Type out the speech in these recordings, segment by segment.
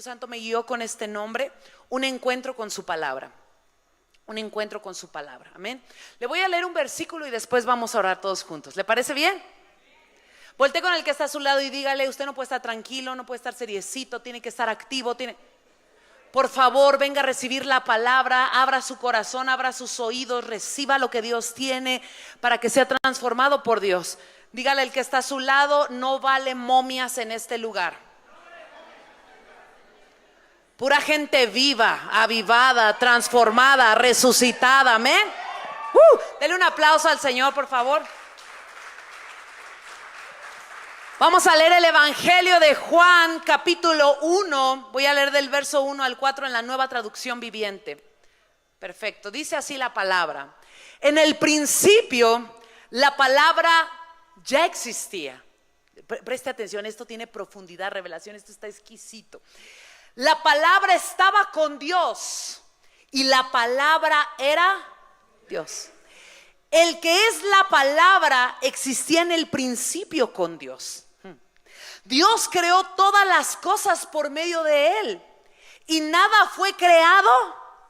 Espíritu Santo me guió con este nombre: un encuentro con su palabra. Un encuentro con su palabra, amén. Le voy a leer un versículo y después vamos a orar todos juntos. ¿Le parece bien? Voltee con el que está a su lado y dígale: usted no puede estar tranquilo, no puede estar seriecito, tiene que estar activo, Por favor, venga a recibir la palabra, abra su corazón, abra sus oídos, reciba lo que Dios tiene para que sea transformado por Dios. Dígale al que está a su lado: no vale momias en este lugar. Pura gente viva, avivada, transformada, resucitada, amén. Dele un aplauso al Señor, por favor. Vamos a leer el Evangelio de Juan, capítulo 1. Voy a leer del verso 1 al 4 en la Nueva Traducción Viviente. Perfecto, dice así la palabra: en el principio la palabra ya existía. Preste atención, esto tiene profundidad, revelación, esto está exquisito. La palabra estaba con Dios y la palabra era Dios. El que es la palabra existía en el principio con Dios. Dios creó todas las cosas por medio de Él y nada fue creado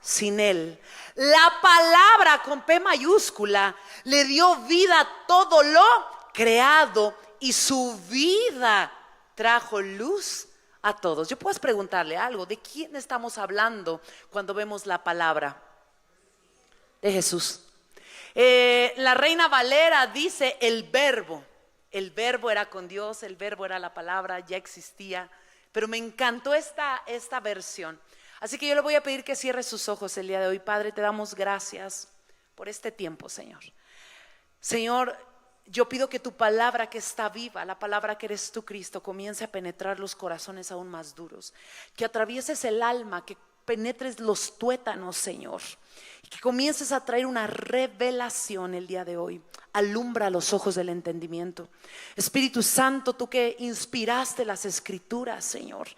sin Él. La palabra con P mayúscula le dio vida a todo lo creado y su vida trajo luz a todos. Yo puedo preguntarle algo: ¿de quién estamos hablando cuando vemos la palabra? De Jesús. La Reina Valera dice: el verbo era con Dios, el verbo era la palabra, ya existía. Pero me encantó esta versión. Así que yo le voy a pedir que cierre sus ojos el día de hoy. Padre, te damos gracias por este tiempo, Señor. Señor, yo pido que tu palabra, que está viva, la palabra que eres tú, Cristo, comience a penetrar los corazones aún más duros, que atravieses el alma, que penetres los tuétanos, Señor, y que comiences a traer una revelación el día de hoy. Alumbra los ojos del entendimiento. Espíritu Santo, tú que inspiraste las escrituras, Señor,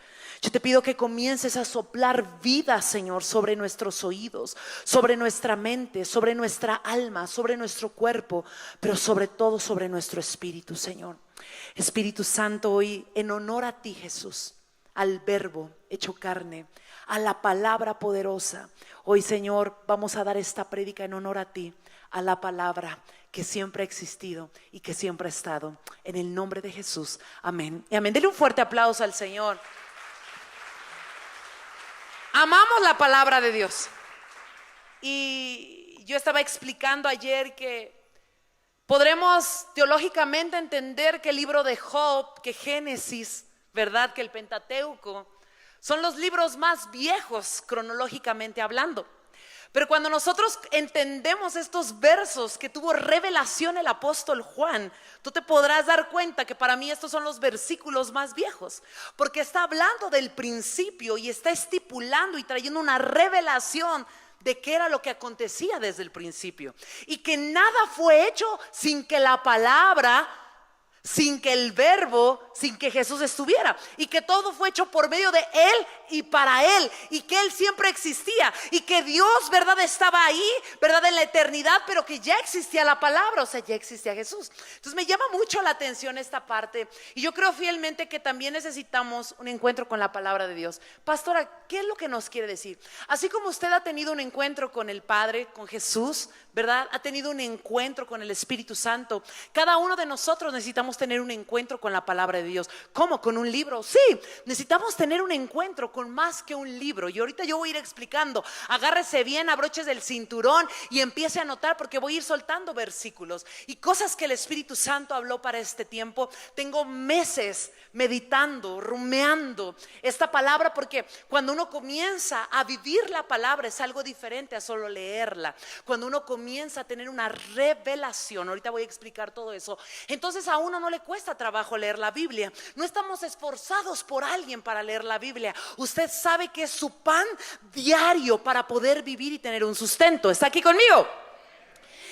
yo te pido que comiences a soplar vida, Señor, sobre nuestros oídos, sobre nuestra mente, sobre nuestra alma, sobre nuestro cuerpo, pero sobre todo sobre nuestro espíritu, Señor. Espíritu Santo, hoy en honor a ti, Jesús, al verbo hecho carne, a la palabra poderosa, hoy, Señor, vamos a dar esta prédica en honor a ti, a la palabra que siempre ha existido y que siempre ha estado. En el nombre de Jesús, amén y amén. Denle un fuerte aplauso al Señor. Amamos la palabra de Dios. Y yo estaba explicando ayer que podremos teológicamente entender que el libro de Job, que Génesis, ¿verdad?, que el Pentateuco son los libros más viejos cronológicamente hablando. Pero cuando nosotros entendemos estos versos que tuvo revelación el apóstol Juan, tú te podrás dar cuenta que para mí estos son los versículos más viejos, porque está hablando del principio y está estipulando y trayendo una revelación de qué era lo que acontecía desde el principio, y que nada fue hecho sin que la palabra, sin que el verbo, sin que Jesús estuviera, y que todo fue hecho por medio de Él y para Él, y que Él siempre existía, y que Dios, ¿verdad?, estaba ahí, ¿verdad?, en la eternidad, pero que ya existía la palabra, o sea, ya existía Jesús. Entonces me llama mucho la atención esta parte, y yo creo fielmente que también necesitamos un encuentro con la palabra de Dios. Pastora, ¿qué es lo que nos quiere decir? Así como usted ha tenido un encuentro con el Padre, con Jesús, ¿verdad?, ha tenido un encuentro con el Espíritu Santo, cada uno de nosotros necesitamos tener un encuentro con la palabra de Dios. ¿Cómo? ¿Con un libro? Sí, necesitamos tener un encuentro con más que un libro. Y ahorita yo voy a ir explicando. Agárrese bien, abroches del cinturón y empiece a anotar, porque voy a ir soltando versículos y cosas que el Espíritu Santo habló para este tiempo. Tengo meses meditando, rumeando esta palabra, porque cuando uno comienza a vivir la palabra es algo diferente a solo leerla. Cuando uno comienza a tener una revelación, ahorita voy a explicar todo eso, entonces a uno no le cuesta trabajo leer la Biblia. No estamos esforzados por alguien para leer la Biblia. Usted sabe que es su pan diario para poder vivir y tener un sustento. ¿Está aquí conmigo?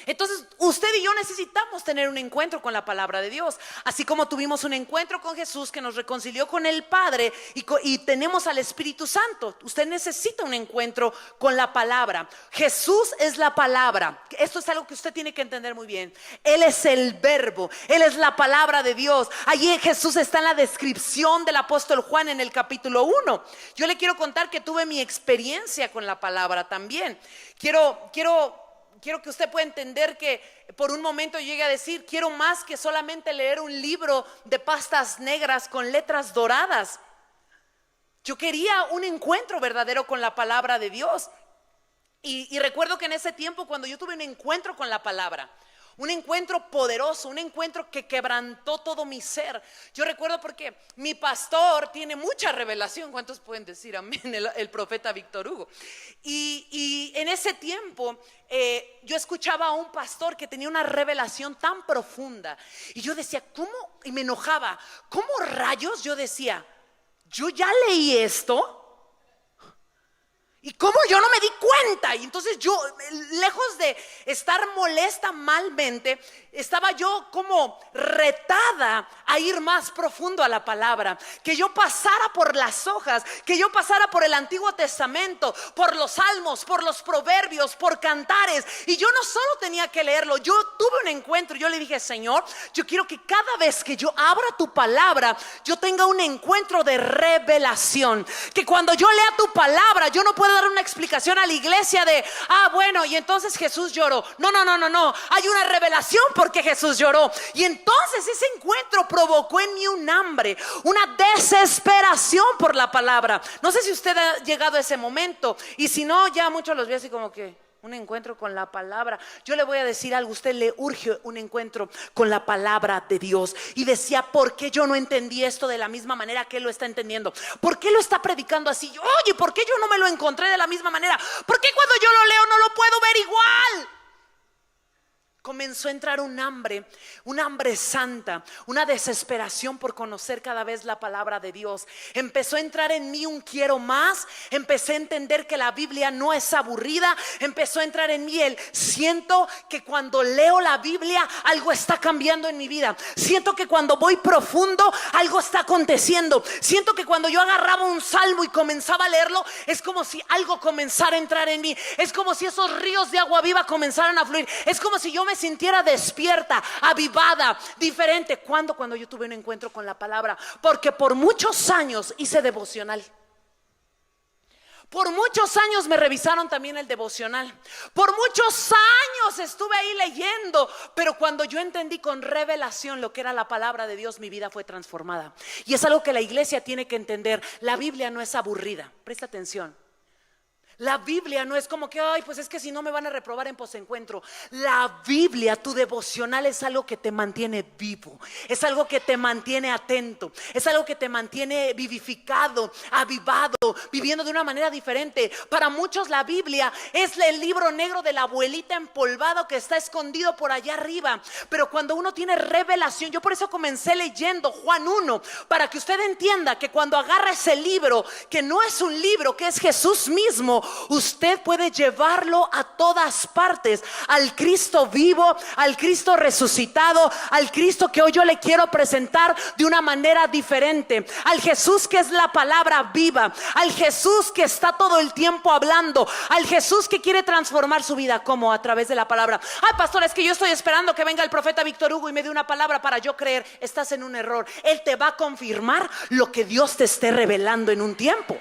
Entonces usted y yo necesitamos tener un encuentro con la palabra de Dios, así como tuvimos un encuentro con Jesús que nos reconcilió con el Padre, y tenemos al Espíritu Santo. Usted necesita un encuentro con la palabra. Jesús es la palabra. esto es algo que usted tiene que entender muy bien. Él es el verbo, Él es la palabra de Dios. Allí Jesús está en la descripción del apóstol Juan en el capítulo 1. Yo le quiero contar que tuve mi experiencia con la palabra también. Quiero que usted pueda entender que por un momento llegue a decir, quiero más que solamente leer un libro de pastas negras con letras doradas. Yo quería un encuentro verdadero con la palabra de Dios. Y recuerdo que en ese tiempo, cuando yo tuve un encuentro con la palabra, un encuentro poderoso, un encuentro que quebrantó todo mi ser. Yo recuerdo porque mi pastor tiene mucha revelación. ¿Cuántos pueden decir amén? El profeta Víctor Hugo. Y en ese tiempo yo escuchaba a un pastor que tenía una revelación tan profunda. Y yo decía, ¿cómo? Y me enojaba. ¿Cómo rayos? Yo decía, yo ya leí esto. ¿Y cómo yo no me di cuenta? Y entonces yo, lejos de estar molesta malmente, estaba yo como retada a ir más profundo a la palabra. Que yo pasara por las hojas, que yo pasara por el Antiguo Testamento, por los salmos, por los proverbios, por cantares. Y yo no solo tenía que leerlo, yo tuve un encuentro. Yo le dije, Señor, yo quiero que cada vez que yo abra tu palabra, yo tenga un encuentro de revelación. Que cuando yo lea tu palabra, yo no puedo dar una explicación a la iglesia de, bueno, y entonces Jesús lloró. No, hay una revelación porque Jesús lloró. Y entonces ese encuentro provocó en mí un hambre, una desesperación por la palabra. No sé si usted ha llegado a ese momento, y si no, ya muchos los ve así como que un encuentro con la palabra. Yo le voy a decir algo, usted le urge un encuentro con la palabra de Dios. Y decía, ¿por qué yo no entendí esto de la misma manera que él lo está entendiendo? ¿Por qué lo está predicando así? Oye, ¿por qué yo no me lo encontré de la misma manera? ¿Por qué cuando yo lo leo no lo puedo ver igual? Comenzó a entrar un hambre santa, una desesperación por conocer cada vez la palabra de Dios. Empezó a entrar en mí un quiero más. Empecé a entender que la Biblia no es aburrida. Empezó a entrar en mí el siento que cuando leo la Biblia algo está cambiando en mi vida. Siento que cuando voy profundo algo está aconteciendo. Siento que cuando yo agarraba un salmo y comenzaba a leerlo, es como si algo comenzara a entrar en mí. Es como si esos ríos de agua viva comenzaran a fluir. Es como si yo me sintiera despierta, avivada, diferente. Cuando yo tuve un encuentro con la palabra, porque por muchos años hice devocional. Por muchos años me revisaron también el devocional. Por muchos años estuve ahí leyendo. Pero cuando yo entendí con revelación lo que era la palabra de Dios, mi vida fue transformada. Y es algo que la iglesia tiene que entender. La Biblia no es aburrida. Presta atención. La Biblia no es como que, pues es que si no me van a reprobar en posencuentro. La Biblia, tu devocional, es algo que te mantiene vivo. Es algo que te mantiene atento. Es algo que te mantiene vivificado, avivado, viviendo de una manera diferente. Para muchos la Biblia es el libro negro de la abuelita empolvado que está escondido por allá arriba. Pero cuando uno tiene revelación, yo por eso comencé leyendo Juan 1, para que usted entienda que cuando agarra ese libro, que no es un libro, que es Jesús mismo, usted puede llevarlo a todas partes. Al Cristo vivo, al Cristo resucitado, al Cristo que hoy yo le quiero presentar de una manera diferente. Al Jesús que es la palabra viva, al Jesús que está todo el tiempo hablando, al Jesús que quiere transformar su vida. ¿Cómo? A través de la palabra. Pastor, es que yo estoy esperando que venga el profeta Víctor Hugo y me dé una palabra para yo creer. Estás en un error. Él te va a confirmar lo que Dios te esté revelando en un tiempo.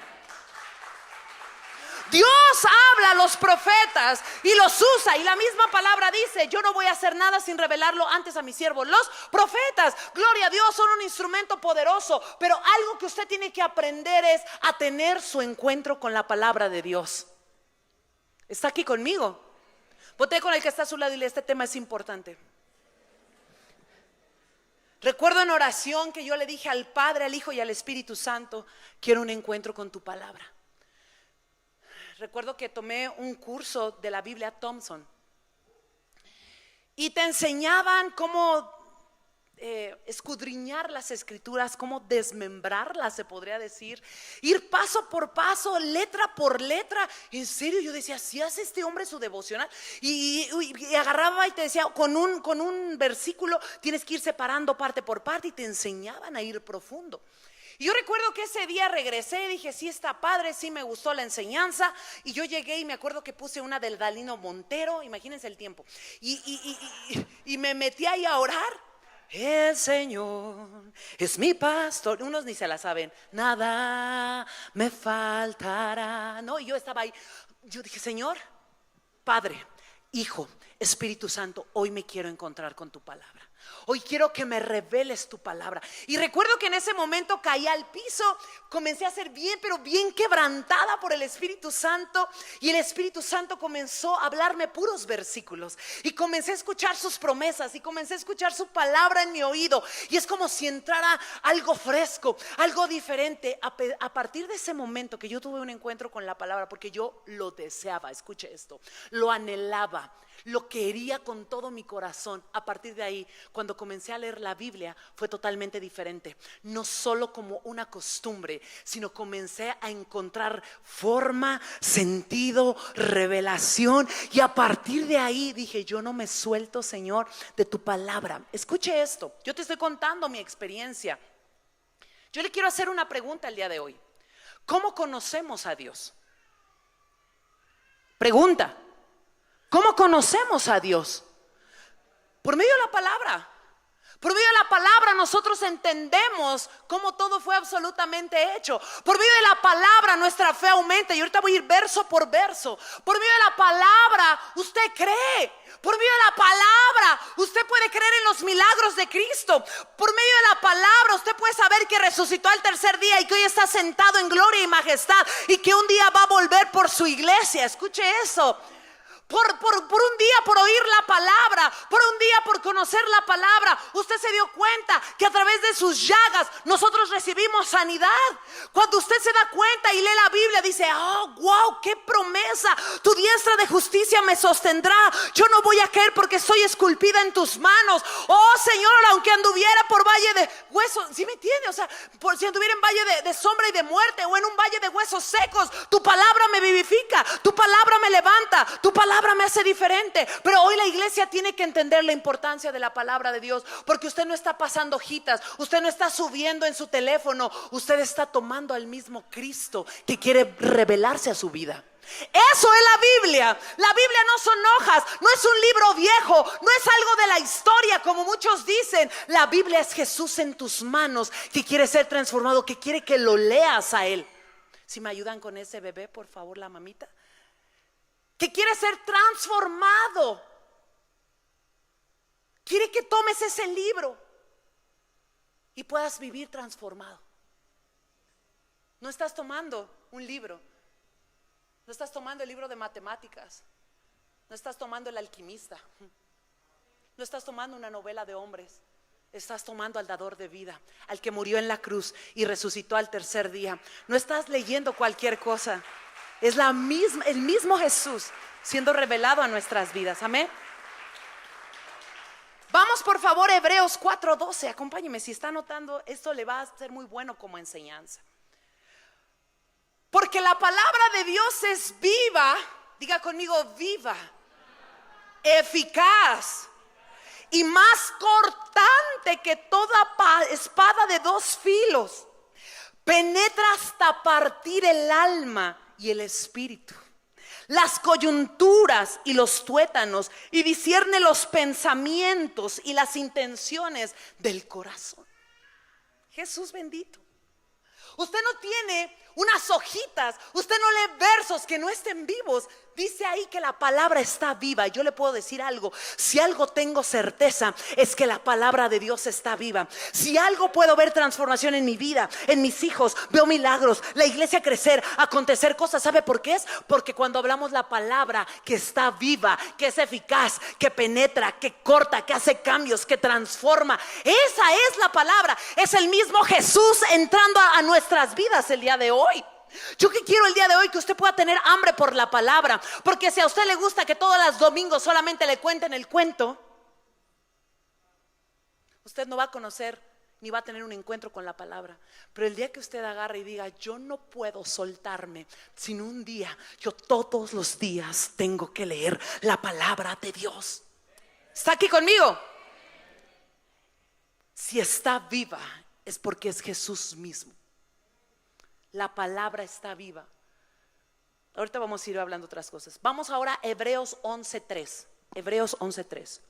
Dios habla a los profetas y los usa, y la misma palabra dice: yo no voy a hacer nada sin revelarlo antes a mis siervos, los profetas. Gloria a Dios, son un instrumento poderoso. Pero algo que usted tiene que aprender es a tener su encuentro con la palabra de Dios. ¿Está aquí conmigo? Voltee con el que está a su lado y dile: este tema es importante. Recuerdo en oración que yo le dije al Padre, al Hijo y al Espíritu Santo: quiero un encuentro con tu palabra. Recuerdo que tomé un curso de la Biblia Thompson y te enseñaban cómo escudriñar las escrituras, cómo desmembrarlas, se podría decir, ir paso por paso, letra por letra. En serio, yo decía: ¿sí hace este hombre su devocional? Y agarraba y te decía, con un versículo tienes que ir separando parte por parte, y te enseñaban a ir profundo. Y yo recuerdo que ese día regresé y dije, sí está padre, sí me gustó la enseñanza. Y yo llegué y me acuerdo que puse una del Dalino Montero, imagínense el tiempo. Y me metí ahí a orar. El Señor es mi pastor. Unos ni se la saben. Nada me faltará. No, y yo estaba ahí. Yo dije, Señor, Padre, Hijo, Espíritu Santo, hoy me quiero encontrar con tu palabra. Hoy quiero que me reveles tu palabra. Y recuerdo que en ese momento caí al piso, comencé a ser bien, pero bien quebrantada por el Espíritu Santo. Y el Espíritu Santo comenzó a hablarme puros versículos. Y comencé a escuchar sus promesas y comencé a escuchar su palabra en mi oído. Y es como si entrara algo fresco, algo diferente. A partir de ese momento que yo tuve un encuentro con la palabra, porque yo lo deseaba, escuche esto, lo anhelaba, lo quería con todo mi corazón. A partir de ahí, cuando comencé a leer la Biblia, fue totalmente diferente. No solo como una costumbre, sino comencé a encontrar forma, sentido, revelación. Y a partir de ahí dije, yo no me suelto, Señor, de tu palabra. Escuche esto, yo te estoy contando mi experiencia. Yo le quiero hacer una pregunta el día de hoy. ¿Cómo conocemos a Dios? Pregunta. ¿Cómo conocemos a Dios? Por medio de la palabra. Por medio de la palabra nosotros entendemos cómo todo fue absolutamente hecho. Por medio de la palabra nuestra fe aumenta. Y ahorita voy a ir verso por verso. Por medio de la palabra usted cree. Por medio de la palabra usted puede creer en los milagros de Cristo. Por medio de la palabra usted puede saber que resucitó al tercer día y que hoy está sentado en gloria y majestad y que un día va a volver por su iglesia. Escuche eso. Por un día por oír la palabra, por un día por conocer la palabra, usted se dio cuenta que a través de sus llagas nosotros recibimos sanidad. Cuando usted se da cuenta y lee la Biblia, dice, oh, wow, qué promesa, tu diestra de justicia me sostendrá, yo no voy a caer porque soy esculpida en tus manos. Oh Señor, aunque anduviera por valle de huesos, ¿sí me entiende? O sea, si anduviera en valle de sombra y de muerte o en un valle de huesos secos, tu palabra me vivifica, tu palabra me levanta, tu palabra me hace diferente. Pero hoy la iglesia tiene que entender la importancia de la palabra de Dios, porque usted no está pasando hojitas, usted no está subiendo en su teléfono, usted está tomando al mismo Cristo que quiere revelarse a su vida. Eso es la Biblia. La Biblia no son hojas, no es un libro viejo, no es algo de la historia como muchos dicen. La Biblia es Jesús en tus manos que quiere ser transformado, que quiere que lo leas a Él. Si me ayudan con ese bebé, por favor, la mamita, que quiere ser transformado, quiere que tomes ese libro y puedas vivir transformado. No estás tomando un libro, no estás tomando el libro de matemáticas, no estás tomando El Alquimista, no estás tomando una novela de hombres. Estás tomando al dador de vida, al que murió en la cruz y resucitó al tercer día. No estás leyendo cualquier cosa. Es el mismo Jesús siendo revelado a nuestras vidas. Amén. Vamos por favor a Hebreos 4:12. Acompáñeme, si está anotando, esto le va a ser muy bueno como enseñanza. Porque la palabra de Dios es viva. Diga conmigo, viva, eficaz y más cortante que toda espada de dos filos. Penetra hasta partir el alma y el espíritu, las coyunturas y los tuétanos, y discierne los pensamientos y las intenciones del corazón. Jesús bendito. Usted no tiene unas hojitas, usted no lee versos que no estén vivos. Dice ahí que la palabra está viva. Y yo le puedo decir algo: si algo tengo certeza es que la palabra de Dios está viva. Si algo puedo ver transformación en mi vida, en mis hijos, veo milagros, la iglesia crecer, acontecer cosas. ¿Sabe por qué es? Porque cuando hablamos la palabra que está viva, que es eficaz, que penetra, que corta, que hace cambios, que transforma, esa es la palabra. Es el mismo Jesús entrando a nuestras vidas el día de hoy. Yo que quiero el día de hoy que usted pueda tener hambre por la palabra, porque si a usted le gusta que todos los domingos solamente le cuenten el cuento, usted no va a conocer ni va a tener un encuentro con la palabra. Pero el día que usted agarre y diga: yo no puedo soltarme, sino un día, yo todos los días tengo que leer la palabra de Dios. ¿Está aquí conmigo? Si está viva es porque es Jesús mismo. La palabra está viva. Ahorita vamos a ir hablando otras cosas. Vamos ahora a Hebreos 11:3. Hebreos 11:3.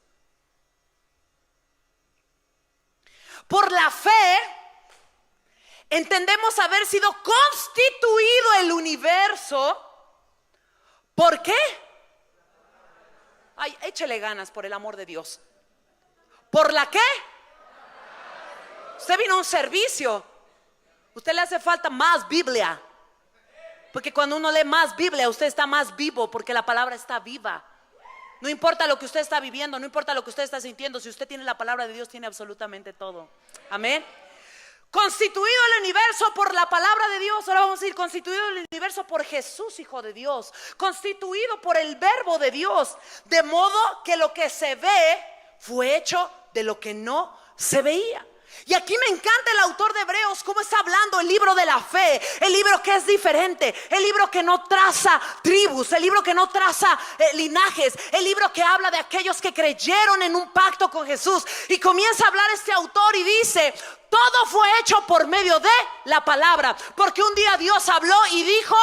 Por la fe entendemos haber sido constituido el universo. ¿Por qué? Ay, échele ganas, por el amor de Dios. ¿Por la qué? Usted vino a un servicio. Usted le hace falta más Biblia. Porque cuando uno lee más Biblia, usted está más vivo, porque la palabra está viva. No importa lo que usted está viviendo, no importa lo que usted está sintiendo. Si usted tiene la palabra de Dios, tiene absolutamente todo. Amén. Constituido el universo por la palabra de Dios. Ahora vamos a decir, constituido el universo por Jesús, Hijo de Dios. Constituido por el verbo de Dios. De modo que lo que se ve fue hecho de lo que no se veía. Y aquí me encanta el autor de Hebreos, cómo está hablando el libro de la fe, el libro que es diferente, el libro que no traza tribus, el libro que no traza linajes, el libro que habla de aquellos que creyeron en un pacto con Jesús. Y comienza a hablar este autor y dice: todo fue hecho por medio de la palabra, porque un día Dios habló y dijo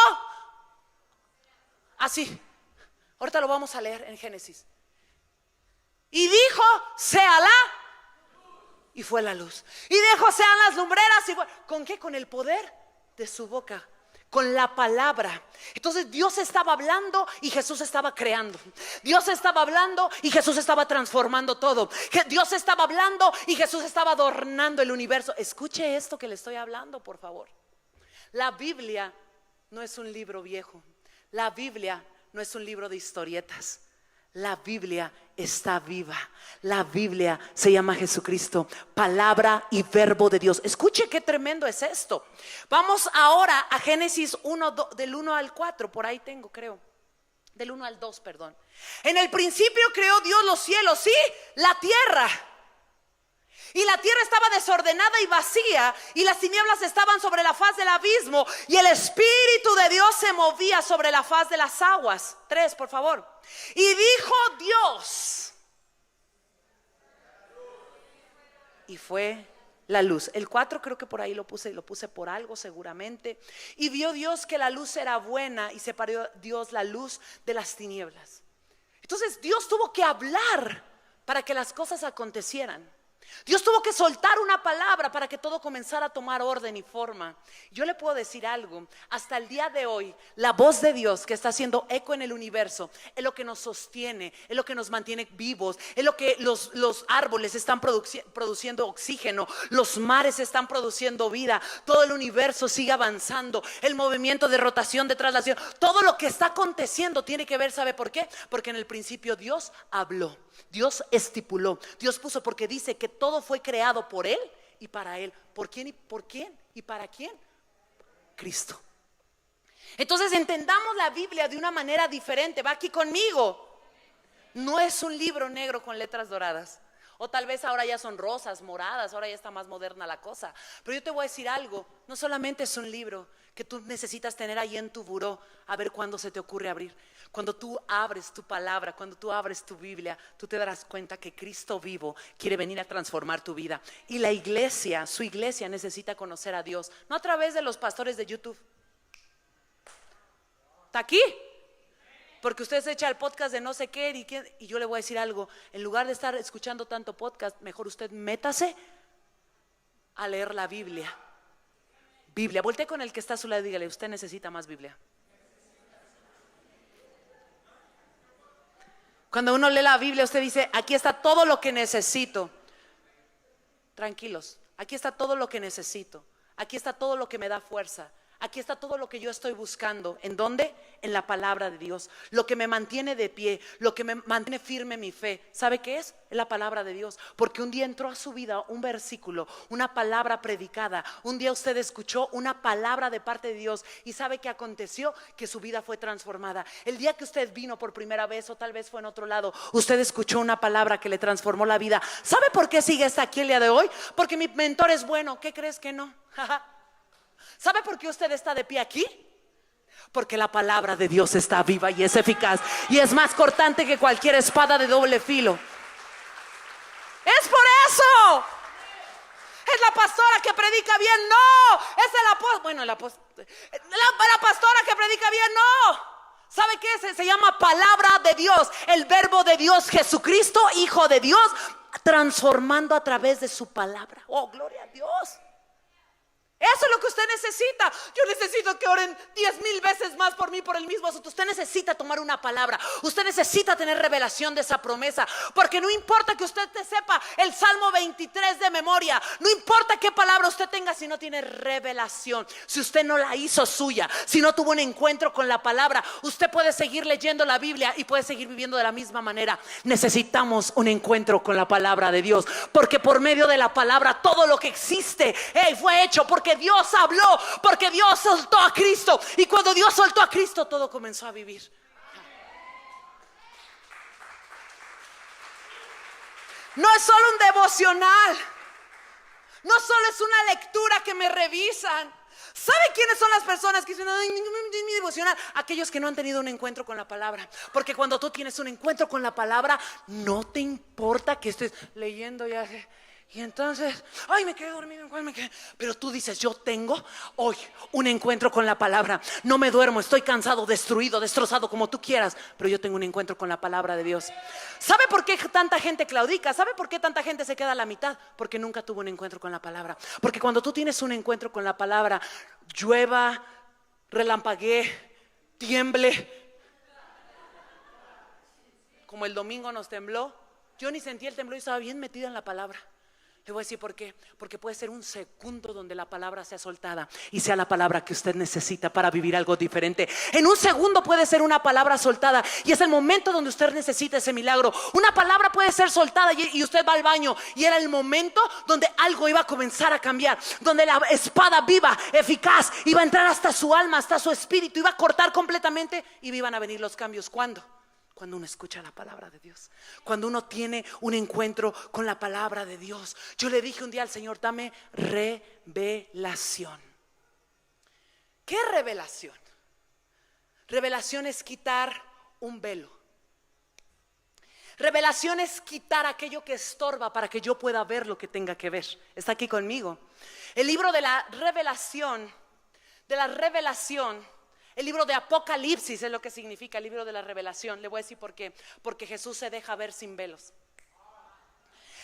así. Ahorita lo vamos a leer en Génesis. Y dijo: sea la. Y fue la luz. Y dijo: sean las lumbreras. Y fue. ¿Con qué? Con el poder de su boca, con la palabra. Entonces Dios estaba hablando y Jesús estaba creando. Dios estaba hablando y Jesús estaba transformando todo. Dios estaba hablando y Jesús estaba adornando el universo. Escuche esto que le estoy hablando, por favor. La Biblia no es un libro viejo. La Biblia no es un libro de historietas. La Biblia está viva. La Biblia se llama Jesucristo, palabra y verbo de Dios. Escuche qué tremendo es esto. Vamos ahora a Génesis 1, del 1 al 4. Por ahí tengo, creo. Del 1 al 2, perdón. En el principio creó Dios los cielos y la tierra. Y la tierra estaba desordenada y vacía, y las tinieblas estaban sobre la faz del abismo, y el Espíritu de Dios se movía sobre la faz de las aguas. 3, por favor. Y dijo Dios, y fue la luz. El 4 creo que por ahí lo puse por algo seguramente. Y vio Dios que la luz era buena, y separó Dios la luz de las tinieblas. Entonces Dios tuvo que hablar para que las cosas acontecieran. Dios tuvo que soltar una palabra para que todo comenzara a tomar orden y forma. Yo le puedo decir algo: hasta el día de hoy, la voz de Dios que está haciendo eco en el universo es lo que nos sostiene, es lo que nos mantiene vivos, es lo que los árboles están produciendo oxígeno, los mares están produciendo vida, todo el universo sigue avanzando, el movimiento de rotación, de traslación, todo lo que está aconteciendo tiene que ver, ¿sabe por qué? Porque en el principio Dios habló, Dios estipuló, Dios puso, porque dice que todo fue creado por Él y para Él. ¿Por quién y por quién? ¿Y para quién? Cristo. Entonces entendamos la Biblia de una manera diferente. Va aquí conmigo. No es un libro negro con letras doradas. O tal vez ahora ya son rosas, moradas, ahora ya está más moderna la cosa. Pero yo te voy a decir algo: no solamente es un libro que tú necesitas tener ahí en tu buró a ver cuándo se te ocurre abrir. Cuando tú abres tu palabra, cuando tú abres tu Biblia, tú te darás cuenta que Cristo vivo quiere venir a transformar tu vida. Y la iglesia, su iglesia, necesita conocer a Dios, no a través de los pastores de YouTube. ¿Está aquí? Porque usted se echa el podcast de no sé qué y yo le voy a decir algo: en lugar de estar escuchando tanto podcast, mejor usted métase a leer la Biblia. Biblia, voltee con el que está a su lado y dígale: usted necesita más Biblia. Cuando uno lee la Biblia, usted dice: aquí está todo lo que necesito. Tranquilos, aquí está todo lo que necesito. Aquí está todo lo que me da fuerza. Aquí está todo lo que yo estoy buscando. ¿En dónde? En la palabra de Dios. Lo que me mantiene de pie, lo que me mantiene firme mi fe, ¿sabe qué es? Es la palabra de Dios. Porque un día entró a su vida un versículo, una palabra predicada. Un día usted escuchó una palabra de parte de Dios. ¿Y sabe qué aconteció? Que su vida fue transformada. El día que usted vino por primera vez, o tal vez fue en otro lado, usted escuchó una palabra que le transformó la vida. ¿Sabe por qué sigue hasta aquí el día de hoy? Porque mi mentor es bueno. ¿Qué crees que no? ¿Sabe por qué usted está de pie aquí? Porque la palabra de Dios está viva y es eficaz y es más cortante que cualquier espada de doble filo. Es por eso. Es la pastora que predica bien. No, es el apóstol. Bueno, la pastora que predica bien. No. ¿Sabe qué? Se llama palabra de Dios. El verbo de Dios, Jesucristo, Hijo de Dios, transformando a través de su palabra. Oh, gloria a Dios. Eso es lo que usted necesita. Yo necesito que oren 10,000 veces más por mí por el mismo asunto. Usted necesita tomar una palabra. Usted necesita tener revelación de esa promesa. Porque no importa que usted te sepa el Salmo 23 de memoria. No importa qué palabra usted tenga si no tiene revelación. Si usted no la hizo suya, si no tuvo un encuentro con la palabra, usted puede seguir leyendo la Biblia y puede seguir viviendo de la misma manera. Necesitamos un encuentro con la palabra de Dios. Porque por medio de la palabra todo lo que existe fue hecho porque Dios habló, porque Dios soltó a Cristo. Y cuando Dios soltó a Cristo, todo comenzó a vivir. No es solo un devocional, no solo es una lectura que me revisan. ¿Sabe quiénes son las personas que dicen, ay, mi devocional? Aquellos que no han tenido un encuentro con la palabra. Porque cuando tú tienes un encuentro con la palabra, no te importa que estés leyendo ya. Y entonces, ay, me quedé dormido, pero tú dices, yo tengo hoy un encuentro con la palabra. No me duermo, estoy cansado, destruido, destrozado, como tú quieras, pero yo tengo un encuentro con la palabra de Dios. ¿Sabe por qué tanta gente claudica? ¿Sabe por qué tanta gente se queda a la mitad? Porque nunca tuvo un encuentro con la palabra. Porque cuando tú tienes un encuentro con la palabra, llueva, relampaguee, tiemble, como el domingo nos tembló. Yo ni sentí el temblor y estaba bien metida en la palabra. Le voy a decir por qué. Porque puede ser un segundo donde la palabra sea soltada y sea la palabra que usted necesita para vivir algo diferente. En un segundo puede ser una palabra soltada y es el momento donde usted necesita ese milagro. Una palabra puede ser soltada y usted va al baño y era el momento donde algo iba a comenzar a cambiar, donde la espada viva, eficaz, iba a entrar hasta su alma, hasta su espíritu, iba a cortar completamente y iban a venir los cambios. ¿Cuándo? Cuando uno escucha la palabra de Dios, cuando uno tiene un encuentro con la palabra de Dios. Yo le dije un día al Señor, dame revelación. ¿Qué es revelación? Revelación es quitar un velo. Revelación es quitar aquello que estorba para que yo pueda ver lo que tenga que ver. ¿Está aquí conmigo? El libro de la revelación, el libro de Apocalipsis es lo que significa el libro de la revelación. Le voy a decir por qué. Porque Jesús se deja ver sin velos.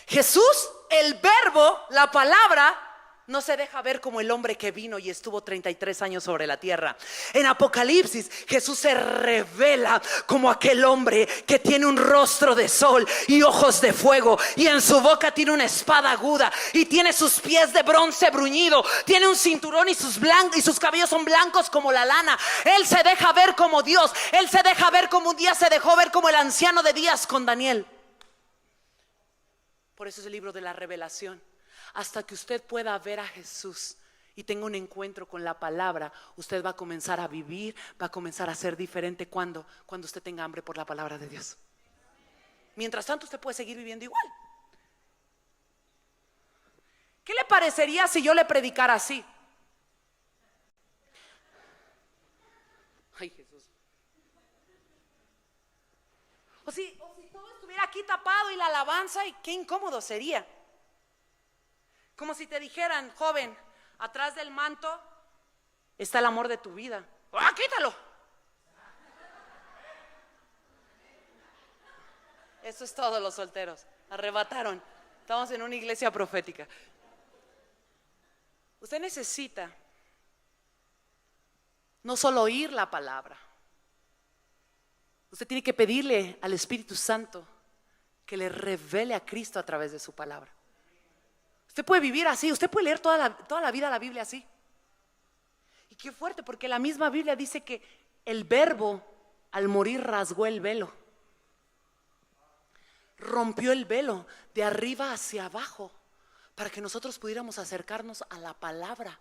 Jesús, el verbo, la palabra, no se deja ver como el hombre que vino y estuvo 33 años sobre la tierra. En Apocalipsis Jesús se revela como aquel hombre que tiene un rostro de sol y ojos de fuego, y en su boca tiene una espada aguda, y tiene sus pies de bronce bruñido, tiene un cinturón y sus cabellos son blancos como la lana. Él se deja ver como Dios. Él se deja ver como un día se dejó ver como el anciano de días con Daniel. Por eso es el libro de la revelación. Hasta que usted pueda ver a Jesús y tenga un encuentro con la palabra, usted va a comenzar a vivir, va a comenzar a ser diferente. Cuando usted tenga hambre por la palabra de Dios. Mientras tanto usted puede seguir viviendo igual. ¿Qué le parecería si yo le predicara así? Ay, Jesús. O si todo estuviera aquí tapado y la alabanza, y qué incómodo sería. Como si te dijeran, joven, atrás del manto está el amor de tu vida. ¡Ah, quítalo! Eso es todo, los solteros. Arrebataron. Estamos en una iglesia profética. Usted necesita no solo oír la palabra. Usted tiene que pedirle al Espíritu Santo que le revele a Cristo a través de su palabra. Usted puede vivir así, usted puede leer toda la vida la Biblia así. Y qué fuerte, porque la misma Biblia dice que el verbo al morir rasgó el velo. Rompió el velo de arriba hacia abajo para que nosotros pudiéramos acercarnos a la palabra.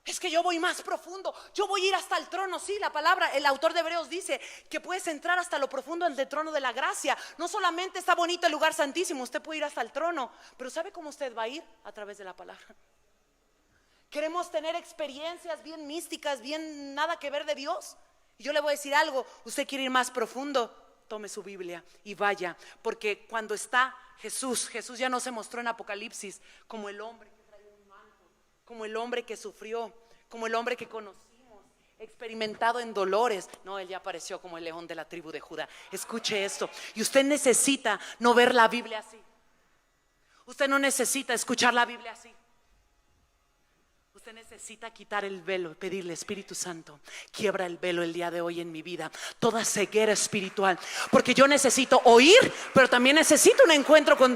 Es que yo voy más profundo, yo voy a ir hasta el trono. Sí, la palabra, el autor de Hebreos dice que puedes entrar hasta lo profundo del trono de la gracia. No solamente está bonito el lugar santísimo, usted puede ir hasta el trono. Pero ¿sabe cómo usted va a ir? A través de la palabra. Queremos tener experiencias bien místicas, bien nada que ver de Dios. Y yo le voy a decir algo, usted quiere ir más profundo, tome su Biblia y vaya, porque cuando está Jesús ya no se mostró en Apocalipsis como el hombre que traía un manto, como el hombre que sufrió, como el hombre que conocimos, experimentado en dolores. No, él ya apareció como el león de la tribu de Judá. Escuche esto, y usted necesita no ver la Biblia así. Usted no necesita escuchar la Biblia así. Usted necesita quitar el velo, pedirle: Espíritu Santo, quiebra el velo el día de hoy en mi vida, toda ceguera espiritual, porque yo necesito oír, pero también necesito un encuentro con...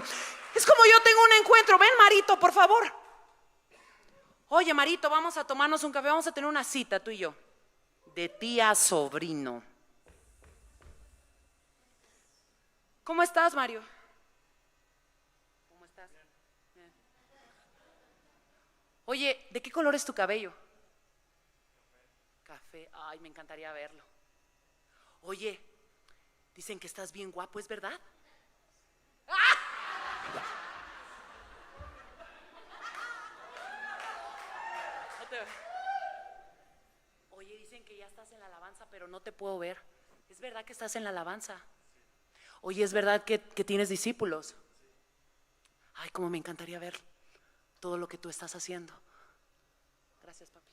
Es como yo tengo un encuentro. Ven, Marito, por favor. Oye, Marito, vamos a tomarnos un café, vamos a tener una cita tú y yo, de tía a sobrino. ¿Cómo estás, Mario? ¿Cómo estás? Bien. Oye, ¿de qué color es tu cabello? Café. Ay, me encantaría verlo. Oye, dicen que estás bien guapo, ¿es verdad? No te... Oye, dicen que ya estás en la alabanza, pero no te puedo ver. ¿Es verdad que estás en la alabanza? Oye, ¿es verdad que tienes discípulos? Ay, cómo me encantaría ver todo lo que tú estás haciendo. Gracias, papi.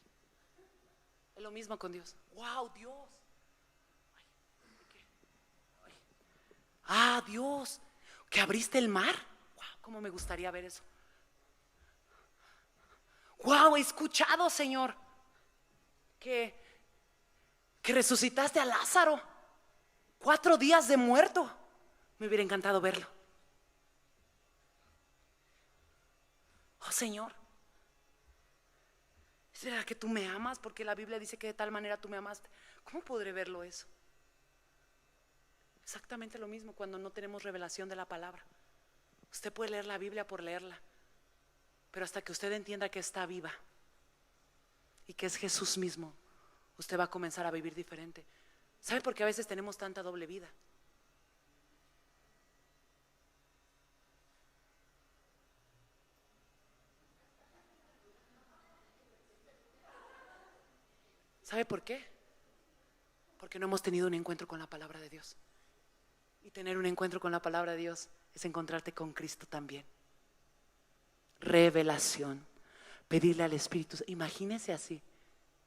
Es lo mismo con Dios. Wow, Dios. Ay, ¿qué? Ay. Ah, Dios, que abriste el mar. Wow, cómo me gustaría ver eso. Wow, he escuchado, Señor, que resucitaste a Lázaro, 4 días de muerto. Me hubiera encantado verlo. Oh, Señor, ¿es verdad que tú me amas? Porque la Biblia dice que de tal manera tú me amaste. ¿Cómo podré verlo eso? Exactamente lo mismo cuando no tenemos revelación de la palabra. Usted puede leer la Biblia por leerla, pero hasta que usted entienda que está viva y que es Jesús mismo, usted va a comenzar a vivir diferente. ¿Sabe por qué a veces tenemos tanta doble vida? ¿Sabe por qué? Porque no hemos tenido un encuentro con la palabra de Dios. Y tener un encuentro con la palabra de Dios es encontrarte con Cristo también. Revelación. Pedirle al Espíritu. Imagínese así: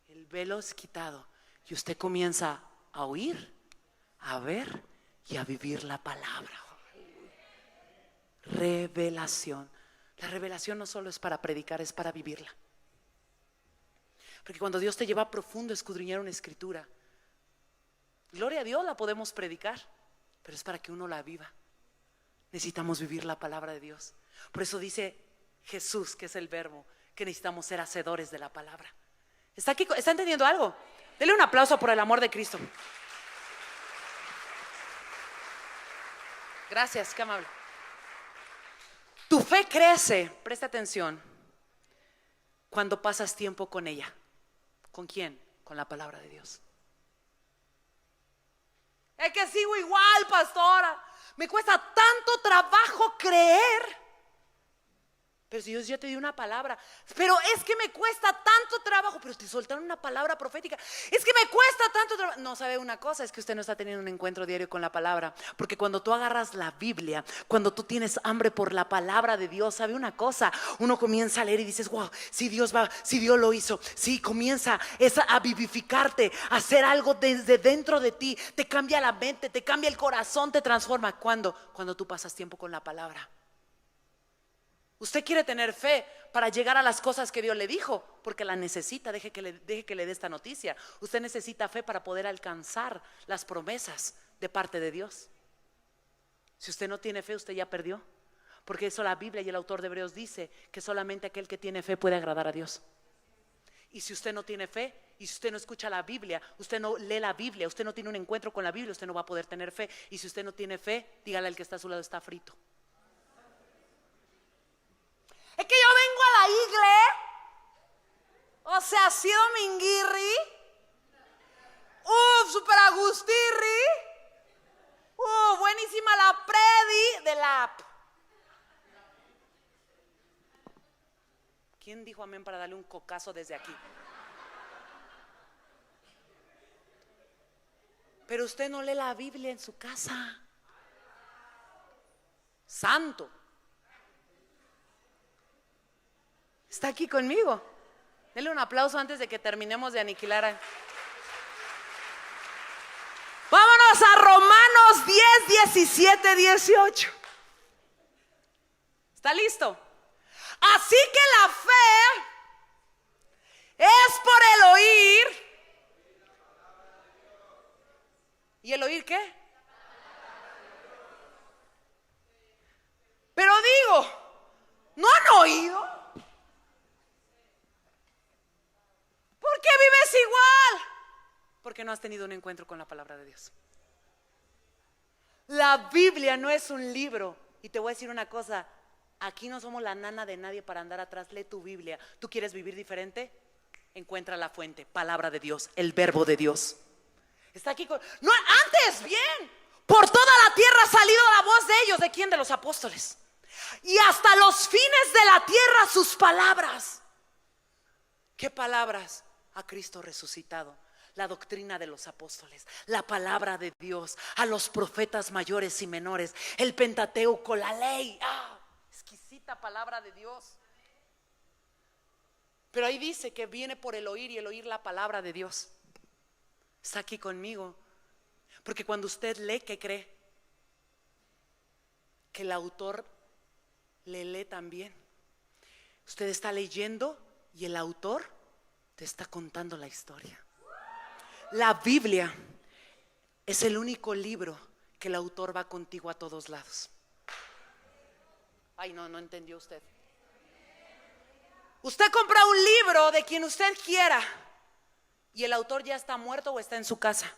el velo es quitado y usted comienza a oír, a ver y a vivir la palabra. Revelación. La revelación no solo es para predicar, es para vivirla. Porque cuando Dios te lleva a profundo a escudriñar una escritura, gloria a Dios, la podemos predicar, pero es para que uno la viva. Necesitamos vivir la palabra de Dios. Por eso dice Jesús, que es el verbo, que necesitamos ser hacedores de la palabra. ¿Está aquí? ¿Está entendiendo algo? Dele un aplauso por el amor de Cristo. Gracias, qué amable. Tu fe crece, presta atención, cuando pasas tiempo con ella. ¿Con quién? Con la palabra de Dios. Es que sigo igual, pastora. Me cuesta tanto trabajo creer. Pero si Dios ya te dio una palabra. Pero es que me cuesta tanto trabajo. Pero te soltaron una palabra profética. Es que me cuesta tanto trabajo. No, sabe una cosa, es que usted no está teniendo un encuentro diario con la palabra. Porque cuando tú agarras la Biblia, cuando tú tienes hambre por la palabra de Dios, sabe una cosa, uno comienza a leer y dices: wow, si Dios va, si Dios lo hizo. Sí, comienza a vivificarte, a hacer algo desde dentro de ti. Te cambia la mente, te cambia el corazón, te transforma. ¿Cuándo? Cuando tú pasas tiempo con la palabra. Usted quiere tener fe para llegar a las cosas que Dios le dijo, porque la necesita. Deje que le dé esta noticia. Usted necesita fe para poder alcanzar las promesas de parte de Dios. Si usted no tiene fe, usted ya perdió. Porque eso la Biblia y el autor de Hebreos dice, que solamente aquel que tiene fe puede agradar a Dios. Y si usted no tiene fe, y si usted no escucha la Biblia, usted no lee la Biblia, usted no tiene un encuentro con la Biblia, usted no va a poder tener fe. Y si usted no tiene fe, dígale al que está a su lado: está frito. Es que yo vengo a la iglesia, o sea, así dominguirri, super agustirri, buenísima la predi de la app. ¿Quién dijo amén para darle un cocazo desde aquí? Pero usted no lee la Biblia en su casa. Santo. ¿Está aquí conmigo? Denle un aplauso antes de que terminemos de aniquilar Vámonos a Romanos 10, 17, 18. ¿Está listo? Así que la fe es por el oír. ¿Y el oír qué? Pero digo, ¿no han oído? ¿Por qué vives igual? Porque no has tenido un encuentro con la palabra de Dios. La Biblia no es un libro. Y te voy a decir una cosa, aquí no somos la nana de nadie para andar atrás. Lee tu Biblia. ¿Tú quieres vivir diferente? Encuentra la fuente, palabra de Dios, el verbo de Dios. Está aquí con... No, antes, bien. Por toda la tierra ha salido la voz de ellos. ¿De quién? De los apóstoles. Y hasta los fines de la tierra sus palabras. ¿Qué palabras? A Cristo resucitado, la doctrina de los apóstoles, la palabra de Dios, a los profetas mayores y menores, el Pentateuco, la ley. Exquisita palabra de Dios. Pero ahí dice que viene por el oír y el oír la palabra de Dios. Está aquí conmigo. Porque cuando usted lee, ¿qué cree? Que el autor le lee también. Usted está leyendo y el autor te está contando la historia. La Biblia es el único libro que el autor va contigo a todos lados. Ay, no entendió usted. Usted compra un libro de quien usted quiera y el autor ya está muerto o está en su casa.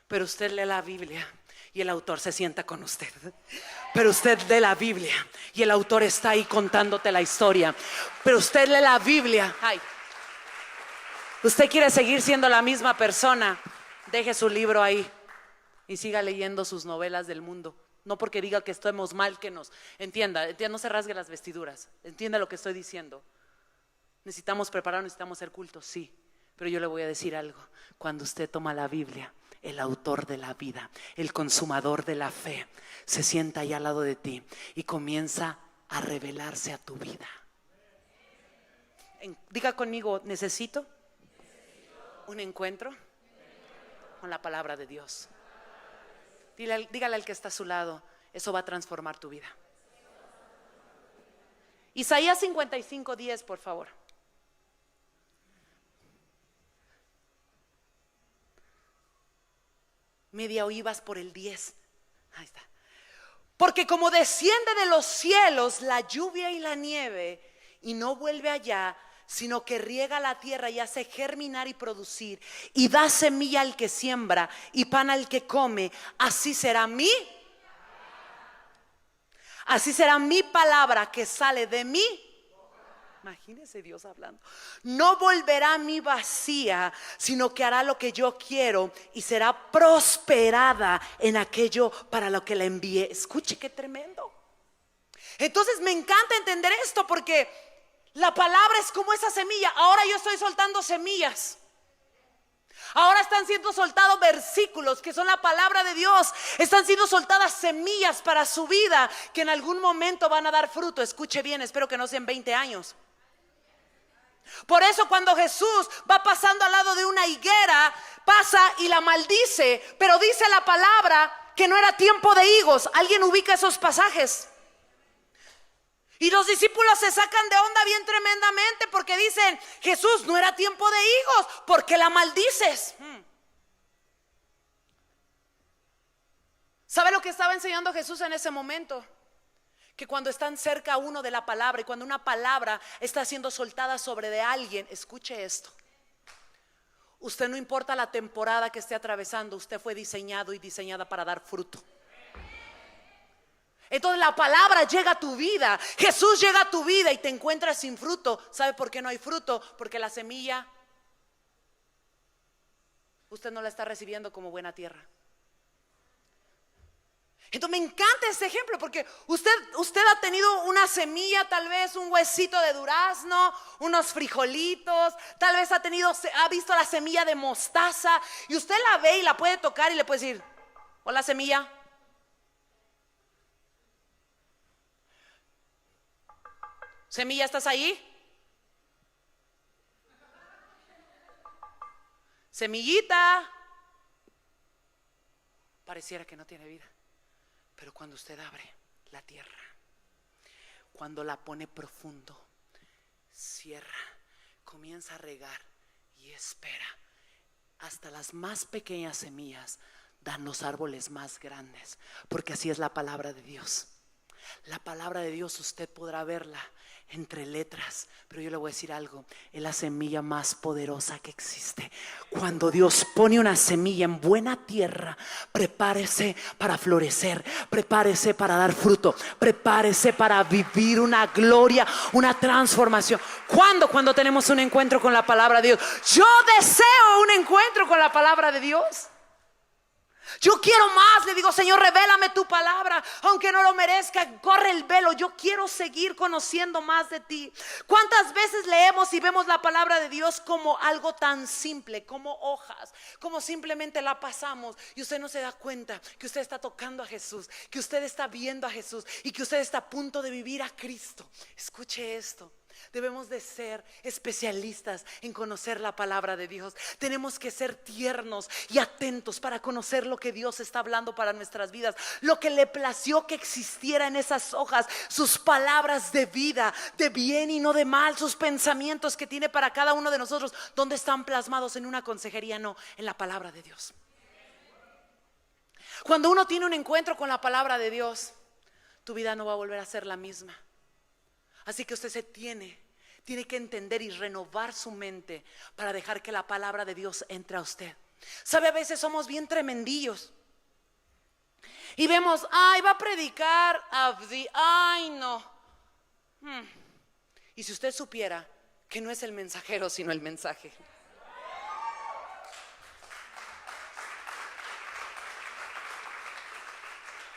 Pero usted lee la Biblia y el autor se sienta con usted. Pero usted lee la Biblia y el autor está ahí contándote la historia. Pero usted lee la Biblia. Ay, usted quiere seguir siendo la misma persona, deje su libro ahí y siga leyendo sus novelas del mundo. No porque diga que estemos mal, que nos entienda, no se rasgue las vestiduras. Entienda lo que estoy diciendo. Necesitamos prepararnos, necesitamos ser cultos, sí. Pero yo le voy a decir algo. Cuando usted toma la Biblia, el autor de la vida, el consumador de la fe, se sienta ahí al lado de ti y comienza a revelarse a tu vida. Diga conmigo, necesito un encuentro con la palabra de Dios. Dígale al que está a su lado, eso va a transformar tu vida. Isaías 55:10, por favor. Media oíbas por el 10. Ahí está. Porque como desciende de los cielos la lluvia y la nieve y no vuelve allá, sino que riega la tierra y hace germinar y producir y da semilla al que siembra y pan al que come, así será mi palabra que sale de mí. Imagínese Dios hablando. No volverá a mí vacía, sino que hará lo que yo quiero y será prosperada en aquello para lo que la envié. Escuche qué tremendo. Entonces me encanta entender esto porque la palabra es como esa semilla. Ahora yo estoy soltando semillas. Ahora están siendo soltados versículos que son la palabra de Dios. Están siendo soltadas semillas para su vida que en algún momento van a dar fruto. Escuche bien, espero que no sean 20 años. Por eso cuando Jesús va pasando al lado de una higuera, pasa y la maldice, pero dice la palabra que no era tiempo de higos. ¿Alguien ubica esos pasajes? Y los discípulos se sacan de onda bien tremendamente porque dicen, Jesús, no era tiempo de higos, ¿por qué la maldices? ¿Sabe lo que estaba enseñando Jesús en ese momento? Que cuando están cerca uno de la palabra y cuando una palabra está siendo soltada sobre de alguien, escuche esto. Usted no importa la temporada que esté atravesando, usted fue diseñado y diseñada para dar fruto. Entonces la palabra llega a tu vida, Jesús llega a tu vida y te encuentras sin fruto. ¿Sabe por qué no hay fruto? Porque la semilla usted no la está recibiendo como buena tierra. Entonces me encanta este ejemplo porque usted ha tenido una semilla, tal vez un huesito de durazno, unos frijolitos, tal vez ha visto la semilla de mostaza y usted la ve y la puede tocar y le puede decir: hola, semilla. Semilla, ¿estás ahí? Semillita. Pareciera que no tiene vida. Pero cuando usted abre la tierra, cuando la pone profundo, cierra, comienza a regar y espera, hasta las más pequeñas semillas dan los árboles más grandes, porque así es la palabra de Dios. La palabra de Dios usted podrá verla entre letras, pero yo le voy a decir algo: es la semilla más poderosa que existe. Cuando Dios pone una semilla en buena tierra, prepárese para florecer, prepárese para dar fruto, prepárese para vivir una gloria, una transformación. Cuando tenemos un encuentro con la palabra de Dios. Yo deseo un encuentro con la palabra de Dios. Yo quiero más, le digo: Señor, revélame tu palabra, aunque no lo merezca, corre el velo. Yo quiero seguir conociendo más de ti. ¿Cuántas veces leemos y vemos la palabra de Dios como algo tan simple, como hojas, como simplemente la pasamos y usted no se da cuenta que usted está tocando a Jesús, que usted está viendo a Jesús y que usted está a punto de vivir a Cristo? Escuche esto: debemos de ser especialistas en conocer la palabra de Dios. Tenemos que ser tiernos y atentos para conocer lo que Dios está hablando para nuestras vidas, lo que le plació que existiera en esas hojas, sus palabras de vida, de bien y no de mal, sus pensamientos que tiene para cada uno de nosotros. ¿Dónde están plasmados? En una consejería, no, en la palabra de Dios. Cuando uno tiene un encuentro con la palabra de Dios, tu vida no va a volver a ser la misma. Así que usted tiene que entender y renovar su mente para dejar que la palabra de Dios entre a usted. Sabe, a veces somos bien tremendillos y vemos: ay, va a predicar Abdi, ay, no. Y si usted supiera que no es el mensajero, sino el mensaje.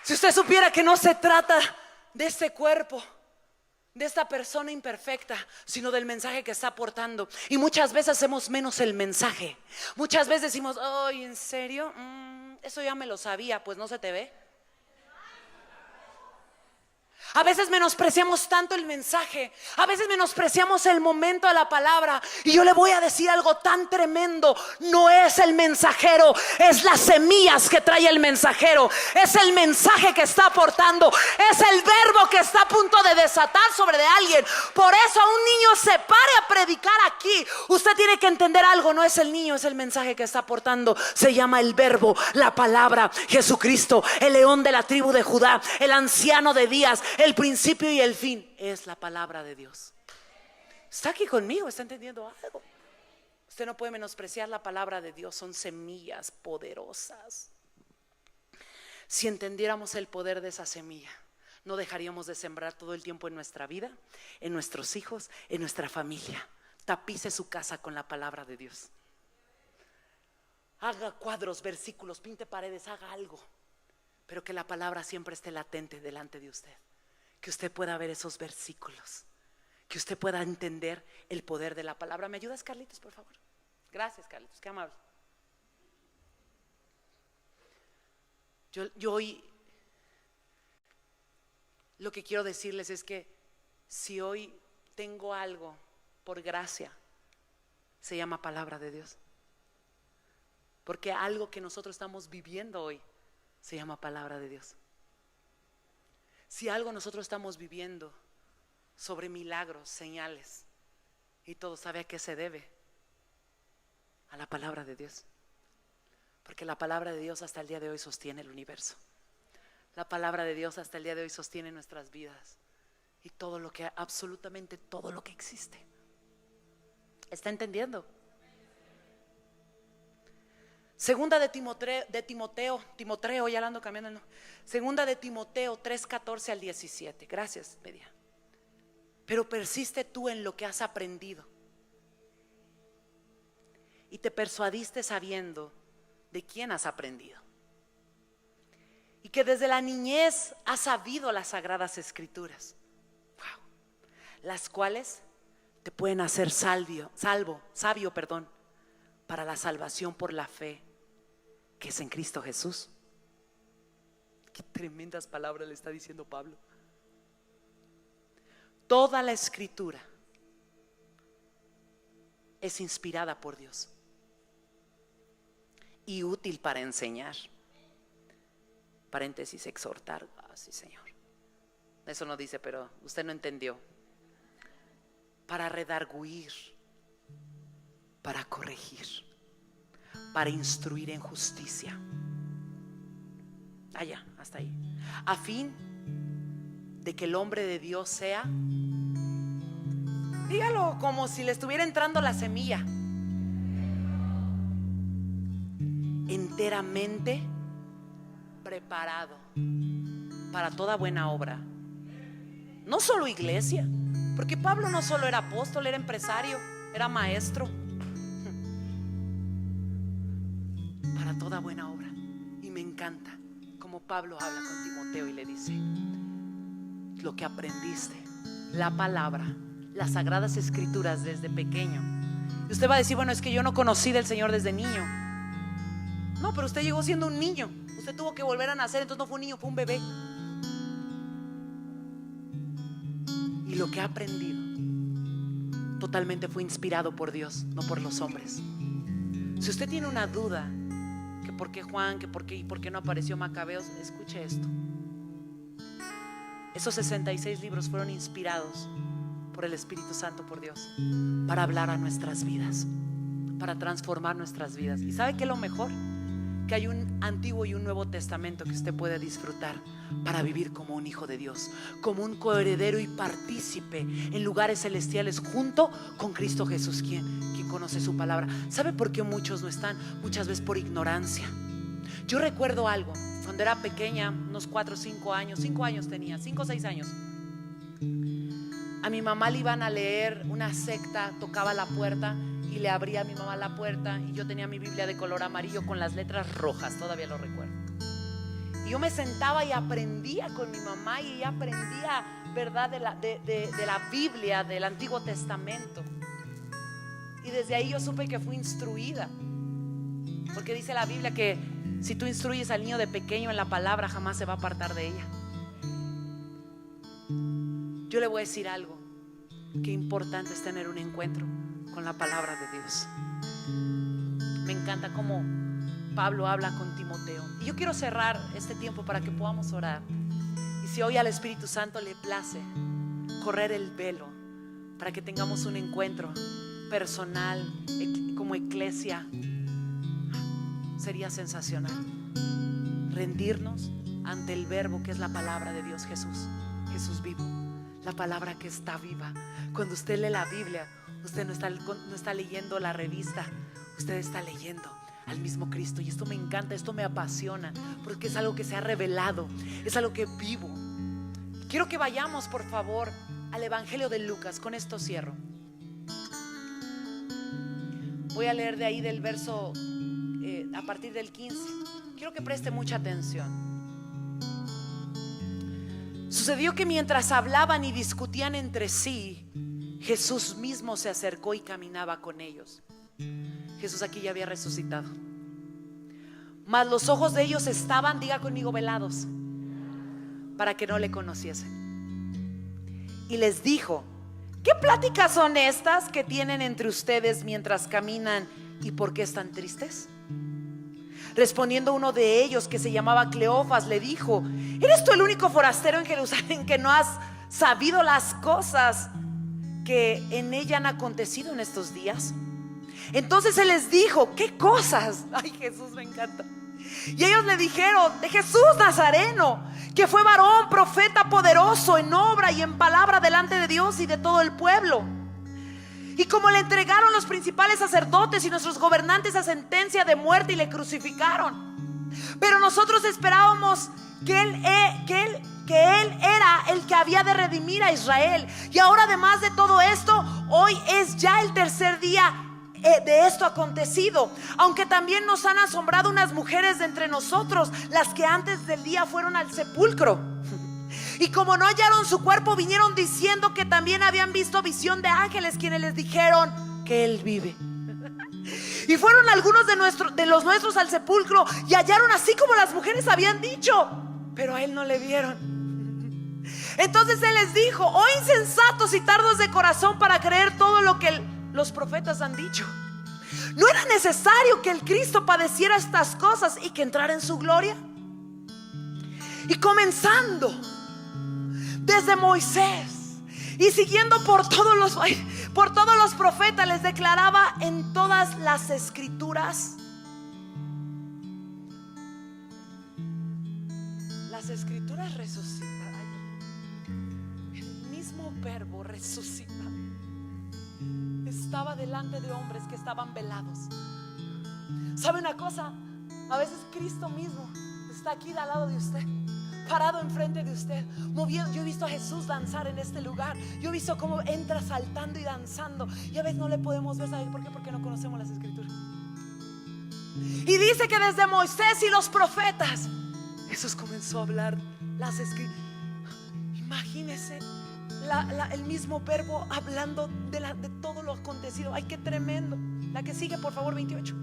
Si usted supiera que no se trata de este cuerpo, de esta persona imperfecta, sino del mensaje que está aportando. Y muchas veces hacemos menos el mensaje. Muchas veces decimos: ay, ¿en serio? Eso ya me lo sabía. Pues no se te ve. A veces menospreciamos tanto el mensaje, a veces menospreciamos el momento de la palabra. Y yo le voy a decir algo tan tremendo: no es el mensajero, es las semillas que trae el mensajero, es el mensaje que está aportando, es el verbo que está a punto de desatar sobre de alguien. Por eso a un niño se pare a predicar aquí, usted tiene que entender algo: no es el niño, es el mensaje que está aportando. Se llama el verbo, la palabra, Jesucristo, el león de la tribu de Judá, el anciano de días, el principio y el fin. Es la palabra de Dios. ¿Está aquí conmigo? ¿Está entendiendo algo? Usted no puede menospreciar la palabra de Dios. Son semillas poderosas. Si entendiéramos el poder de esa semilla, no dejaríamos de sembrar todo el tiempo en nuestra vida, en nuestros hijos, en nuestra familia. Tapice su casa con la palabra de Dios. Haga cuadros, versículos, pinte paredes, haga algo, pero que la palabra siempre esté latente delante de usted. Que usted pueda ver esos versículos, que usted pueda entender el poder de la palabra. ¿Me ayudas, Carlitos, por favor? Gracias, Carlitos, qué amable. Yo hoy lo que quiero decirles es que si hoy tengo algo por gracia, se llama palabra de Dios. Porque algo que nosotros estamos viviendo hoy se llama palabra de Dios. Si algo nosotros estamos viviendo sobre milagros, señales y todo, ¿sabe a qué se debe? A la palabra de Dios. Porque la palabra de Dios hasta el día de hoy sostiene el universo. La palabra de Dios hasta el día de hoy sostiene nuestras vidas y todo lo que, absolutamente todo lo que existe. ¿Está entendiendo? Segunda de Timoteo, ya la ando cambiando, no. Segunda de Timoteo 3:14 al 17. Gracias, Media. Pero persiste tú en lo que has aprendido y te persuadiste sabiendo de quién has aprendido y que desde la niñez has sabido las sagradas escrituras, wow, las cuales te pueden hacer sabio, para la salvación por la fe que es en Cristo Jesús. Qué tremendas palabras le está diciendo Pablo. Toda la escritura es inspirada por Dios y útil para enseñar, paréntesis, exhortar. Sí, Señor, eso no dice, pero usted no entendió. Para redarguir, para corregir, para instruir en justicia. Allá, hasta ahí. A fin de que el hombre de Dios sea, dígalo como si le estuviera entrando la semilla, enteramente preparado para toda buena obra. No solo iglesia, porque Pablo no solo era apóstol, era empresario, era maestro. Para toda buena obra. Y me encanta como Pablo habla con Timoteo y le dice: lo que aprendiste, la palabra, las sagradas escrituras desde pequeño. Y usted va a decir: bueno, es que yo no conocí del Señor desde niño. No, pero usted llegó siendo un niño. Usted tuvo que volver a nacer, entonces no fue un niño, fue un bebé. Y lo que ha aprendido totalmente fue inspirado por Dios, no por los hombres. Si usted tiene una duda, que por qué Juan, que por qué y por qué no apareció Macabeos, escuche esto. Esos 66 libros fueron inspirados por el Espíritu Santo, por Dios, para hablar a nuestras vidas, para transformar nuestras vidas. ¿Y sabe qué es lo mejor? Que hay un Antiguo y un Nuevo Testamento que usted puede disfrutar para vivir como un hijo de Dios, como un coheredero y partícipe en lugares celestiales junto con Cristo Jesús, quien conoce su palabra. ¿Sabe por qué muchos no están? Muchas veces por ignorancia. Yo recuerdo algo, cuando era pequeña, unos 4 o 5 años, 5 años tenía, 5 o 6 años. A mi mamá le iban a leer una secta, tocaba la puerta y le abría a mi mamá la puerta, y yo tenía mi Biblia de color amarillo con las letras rojas, todavía lo recuerdo. Y yo me sentaba y aprendía con mi mamá, y ella aprendía, ¿verdad?, de la Biblia, del Antiguo Testamento. Y desde ahí yo supe que fui instruida, porque dice la Biblia que si tú instruyes al niño de pequeño en la palabra, jamás se va a apartar de ella. Yo le voy a decir algo: qué importante es tener un encuentro con la palabra de Dios. Me encanta cómo Pablo habla con Timoteo. Y yo quiero cerrar este tiempo para que podamos orar. Y si hoy al Espíritu Santo le place correr el velo para que tengamos un encuentro personal como iglesia, sería sensacional rendirnos ante el verbo que es la palabra de Dios, Jesús vivo, la palabra que está viva. Cuando usted lee la Biblia, usted no está leyendo la revista, usted está leyendo al mismo Cristo. Y esto me encanta, esto me apasiona, porque es algo que se ha revelado, es algo que vivo. Quiero que vayamos, por favor, al Evangelio de Lucas. Con esto cierro. Voy a leer de ahí del verso a partir del 15. Quiero que preste mucha atención. Sucedió que mientras hablaban y discutían entre sí, Jesús mismo se acercó y caminaba con ellos. Jesús aquí ya había resucitado. Mas los ojos de ellos estaban, diga conmigo, velados, para que no le conociesen. Y les dijo: ¿qué pláticas son estas que tienen entre ustedes mientras caminan, y por qué están tristes? Respondiendo uno de ellos, que se llamaba Cleofas, le dijo: ¿eres tú el único forastero en Jerusalén que no has sabido las cosas que en ella han acontecido en estos días? Entonces él les dijo: ¿qué cosas? Ay, Jesús, me encanta. Y ellos le dijeron: de Jesús Nazareno, que fue varón, profeta, poderoso en obra y en palabra delante de Dios y de todo el pueblo. Y como le entregaron los principales sacerdotes y nuestros gobernantes a sentencia de muerte y le crucificaron. Pero nosotros esperábamos que él era el que había de redimir a Israel. Y ahora, además de todo esto, hoy es ya el tercer día de esto acontecido, aunque también nos han asombrado unas mujeres de entre nosotros, las que antes del día fueron al sepulcro. Y como no hallaron su cuerpo, vinieron diciendo que también habían visto visión de ángeles, quienes les dijeron que él vive. Y fueron algunos de los nuestros al sepulcro y hallaron así como las mujeres habían dicho, pero a él no le vieron. Entonces él les dijo: oh insensatos y tardos de corazón para creer todo lo que los profetas han dicho. ¿No era necesario que el Cristo padeciera estas cosas y que entrara en su gloria? Y comenzando desde Moisés y siguiendo por todos los profetas, les declaraba en todas las escrituras. Las escrituras resucitan. El mismo verbo resucita estaba delante de hombres que estaban velados. ¿Sabe una cosa? A veces Cristo mismo está aquí al lado de usted, parado enfrente de usted, moviendo. Yo he visto a Jesús danzar en este lugar. Yo he visto cómo entra saltando y danzando. Y a veces no le podemos ver. ¿Sabe por qué? Porque no conocemos las escrituras. Y dice que desde Moisés y los profetas Jesús comenzó a hablar las escrituras. Imagínese el mismo verbo hablando de todo lo acontecido. Ay, qué tremendo. La que sigue, por favor, 28.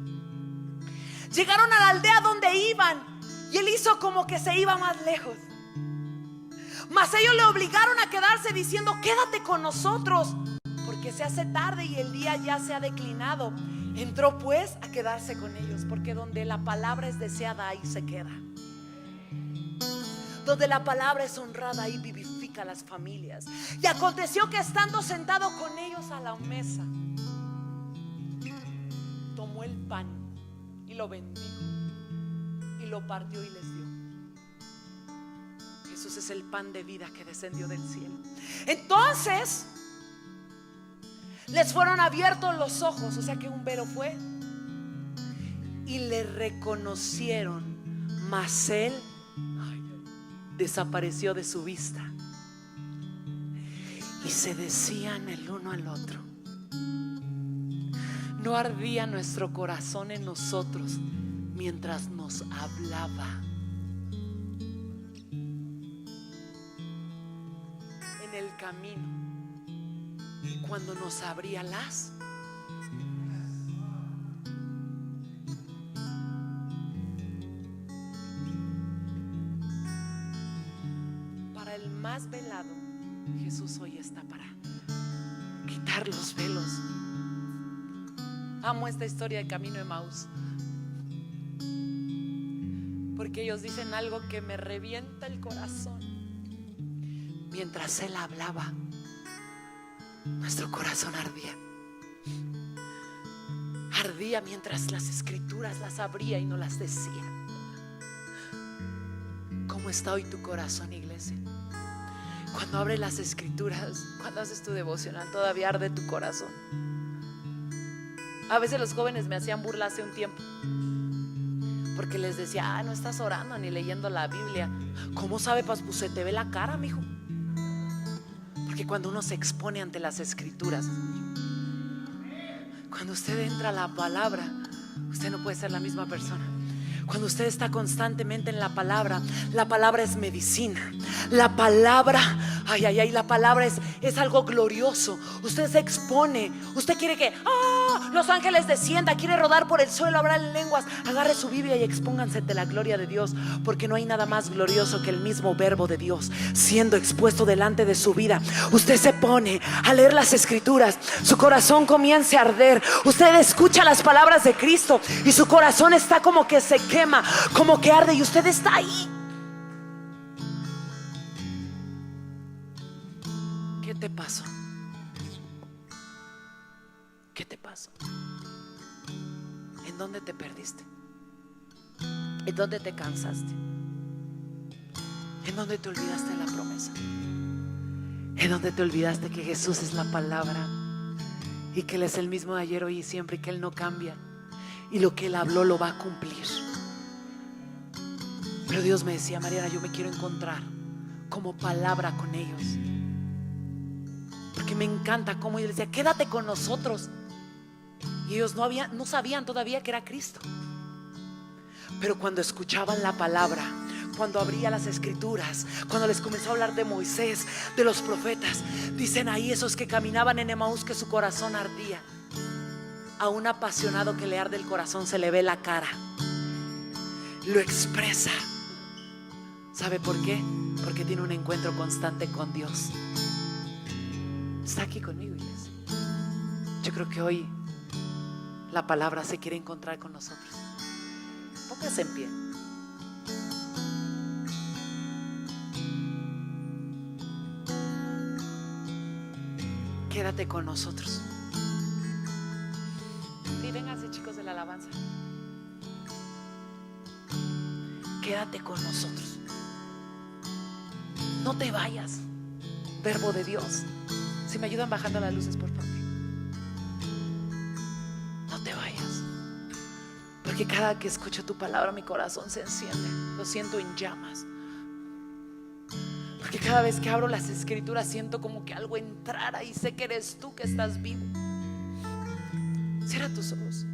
Llegaron a la aldea donde iban y él hizo como que se iba más lejos. Mas ellos le obligaron a quedarse diciendo: quédate con nosotros, porque se hace tarde y el día ya se ha declinado. Entró pues a quedarse con ellos, porque donde la palabra es deseada, ahí se queda. Donde la palabra es honrada, ahí vivifica a las familias. Y aconteció que estando sentado con ellos a la mesa, tomó el pan y lo bendijo y lo partió y les dio. Jesús es el pan de vida que descendió del cielo. Entonces les fueron abiertos los ojos, o sea que un velo fue, y le reconocieron, mas él desapareció de su vista. Y se decían el uno al otro: ¿no ardía nuestro corazón en nosotros mientras nos hablaba en el camino y cuando nos abría las? Para el más velado, Jesús hoy está para quitar los velos. Amo esta historia de Camino de Emaús, porque ellos dicen algo que me revienta el corazón. Mientras él hablaba, nuestro corazón ardía. Ardía mientras las escrituras las abría y no las decía. ¿Cómo está hoy tu corazón, iglesia? Cuando abres las escrituras, cuando haces tu devocional, todavía arde tu corazón. A veces los jóvenes me hacían burla hace un tiempo, porque les decía: no estás orando ni leyendo la Biblia. ¿Cómo sabe? Pues se te ve la cara, mijo. Porque cuando uno se expone ante las escrituras, cuando usted entra a la palabra, usted no puede ser la misma persona. Cuando usted está constantemente en la palabra es medicina. La palabra, la palabra es algo glorioso. Usted se expone. Usted quiere que los ángeles desciendan, quiere rodar por el suelo, hablar en lenguas. Agarre su Biblia y expónganse de la gloria de Dios, porque no hay nada más glorioso que el mismo verbo de Dios siendo expuesto delante de su vida. Usted se pone a leer las escrituras, su corazón comienza a arder. Usted escucha las palabras de Cristo y su corazón está como que se quema, como que arde, y usted está ahí. ¿Qué te pasó? ¿Qué te pasó? ¿En dónde te perdiste? ¿En dónde te cansaste? ¿En dónde te olvidaste de la promesa? ¿En dónde te olvidaste que Jesús es la palabra y que Él es el mismo de ayer, hoy y siempre, y que Él no cambia, y lo que Él habló lo va a cumplir? Pero Dios me decía: Mariana, yo me quiero encontrar como palabra con ellos, porque me encanta cómo Él decía: quédate con nosotros. Y ellos no sabían todavía que era Cristo. Pero cuando escuchaban la palabra, cuando abría las escrituras, cuando les comenzó a hablar de Moisés, de los profetas, dicen ahí esos que caminaban en Emaús que su corazón ardía. A un apasionado que le arde el corazón se le ve la cara, lo expresa. ¿Sabe por qué? Porque tiene un encuentro constante con Dios. Está aquí conmigo, iglesia. Yo creo que hoy la palabra se quiere encontrar con nosotros. Póngase en pie. Quédate con nosotros. Sí, vénganse, chicos de la alabanza. Quédate con nosotros. No te vayas. Verbo de Dios. Si me ayudan bajando las luces, por favor. No te vayas. Porque cada que escucho tu palabra mi corazón se enciende. Lo siento en llamas. Porque cada vez que abro las escrituras siento como que algo entrara y sé que eres tú que estás vivo. Cierra tus ojos.